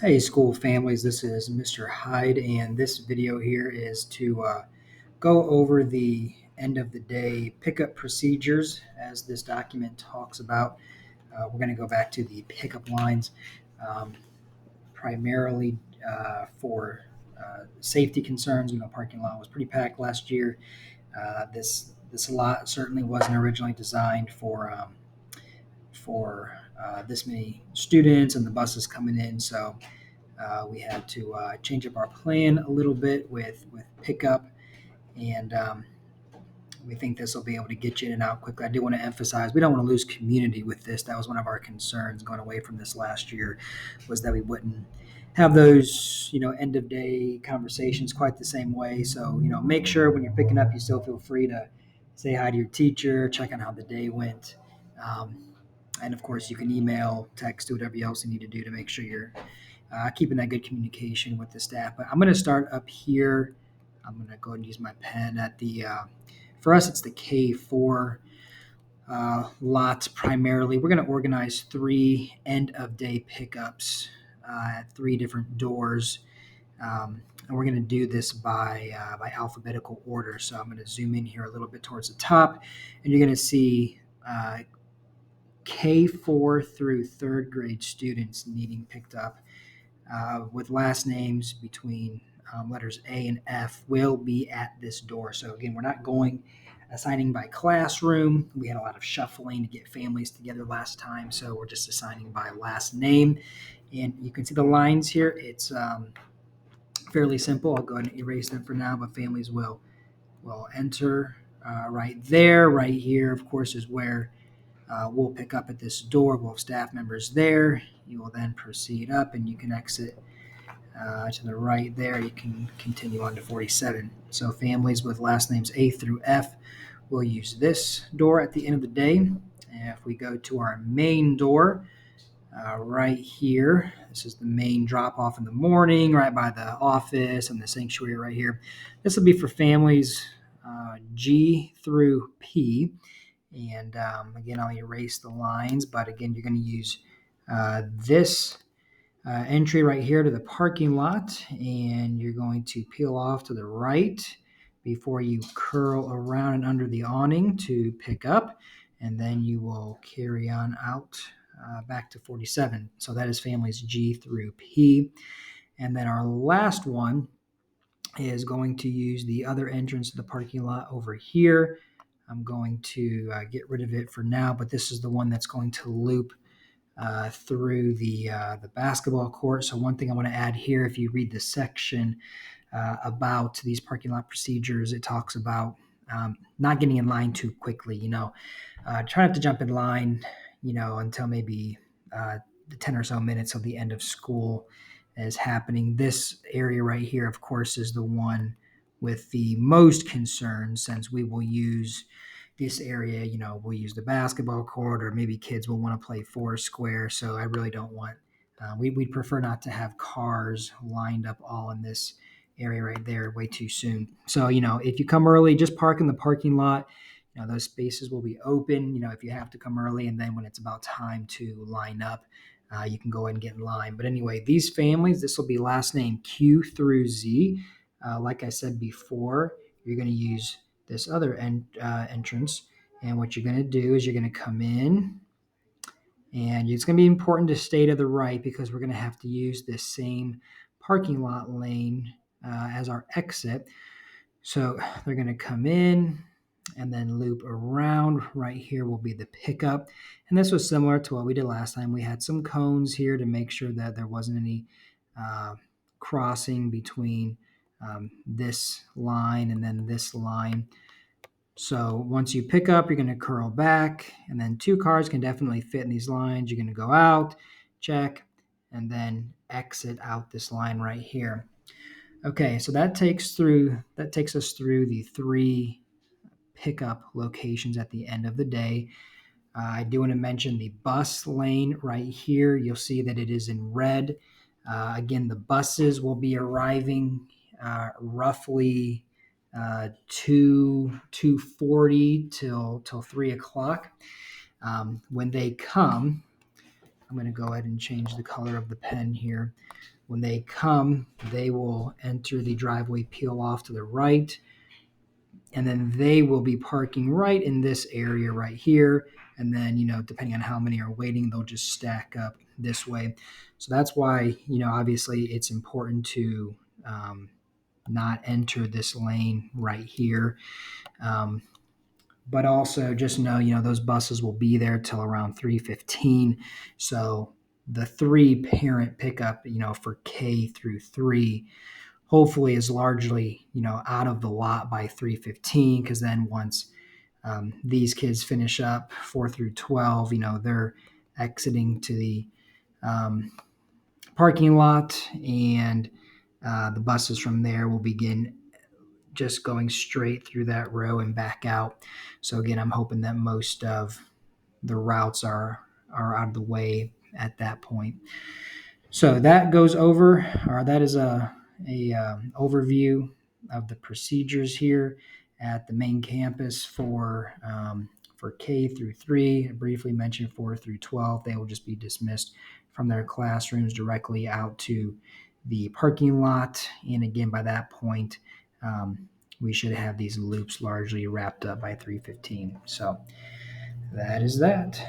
Hey, school families, this is Mr. Hyde, and this video here is to go over the end of the day pickup procedures as this document talks about. We're going to go back to the pickup lines um, primarily for safety concerns. Parking lot was pretty packed last year. This lot certainly wasn't originally designed for this many students and the buses coming in, so we had to change up our plan a little bit with pickup, and we think this will be able to get you in and out quickly. I do want to emphasize we don't want to lose community with this. That was one of our concerns going away from this last year, was that we wouldn't have those end of day conversations quite the same way. So make sure when you're picking up, you still feel free to say hi to your teacher, check on how the day went. Um, and of course, you can email, text, do whatever else you need to do to make sure you're keeping that good communication with the staff. But I'm going to start up here. I'm going to go ahead and use my pen at the, for us, it's the K4 lots primarily. We're going to organize 3 end of day pickups at 3 different doors. And we're going to do this by alphabetical order. So I'm going to zoom in here a little bit towards the top, and you're going to see K4 through 3rd grade students needing picked up with last names between letters A and F will be at this door. So again, we're not going assigning by classroom. We had a lot of shuffling to get families together last time, so we're just assigning by last name. And you can see the lines here. It's fairly simple. I'll go ahead and erase them for now, but families will enter right there. Right here, of course, is where we'll pick up at this door. We'll have staff members there. You will then proceed up, and you can exit to the right there. You can continue on to 47. So families with last names A through F will use this door at the end of the day. And if we go to our main door right here, this is the main drop off in the morning, right by the office and the sanctuary right here. This will be for families G through P. And again, I'll erase the lines, but again, you're going to use this entry right here to the parking lot, and you're going to peel off to the right before you curl around and under the awning to pick up, and then you will carry on out back to 47. So that is families G through P. And then our last one is going to use the other entrance to the parking lot over here. I'm going to get rid of it for now, but this is the one that's going to loop through the basketball court. So one thing I want to add here, if you read the section about these parking lot procedures, it talks about not getting in line too quickly. Try not to jump in line, until maybe 10 or so minutes of the end of school is happening. This area right here, of course, is the one with the most concern, since we will use this area, we'll use the basketball court, or maybe kids will want to play four square. So I really don't want, we'd prefer not to have cars lined up all in this area right there way too soon. So, if you come early, just park in the parking lot. Those spaces will be open, if you have to come early. And then when it's about time to line up, you can go ahead and get in line. But anyway, these families, this will be last name Q through Z. Like I said before, you're going to use this other entrance. And what you're going to do is you're going to come in, and it's going to be important to stay to the right, because we're going to have to use this same parking lot lane as our exit. So they're going to come in and then loop around. Right here will be the pickup. And this was similar to what we did last time. We had some cones here to make sure that there wasn't any crossing between this line and then this line. So once you pick up, you're going to curl back, and then 2 cars can definitely fit in these lines. You're going to go out, check, and then exit out this line right here. Okay, so that takes us through the 3 pickup locations at the end of the day. I do want to mention the bus lane right here. You'll see that it is in red. Again, the buses will be arriving roughly 2:40 till 3 o'clock. When they come, I'm going to go ahead and change the color of the pen here. When they come, they will enter the driveway, peel off to the right, and then they will be parking right in this area right here. And then, depending on how many are waiting, they'll just stack up this way. So that's why, obviously it's important to not enter this lane right here. But also just know, those buses will be there till around 3:15. So the 3 parent pickup, for K through 3, hopefully is largely, out of the lot by 3:15, because then once these kids finish up 4 through 12, they're exiting to the parking lot, and the buses from there will begin just going straight through that row and back out. So again, I'm hoping that most of the routes are out of the way at that point. So that goes over, or that is a overview of the procedures here at the main campus for K through 3. I briefly mentioned 4 through 12. They will just be dismissed from their classrooms directly out to the parking lot. And again, by that point, we should have these loops largely wrapped up by 3:15. So that is that.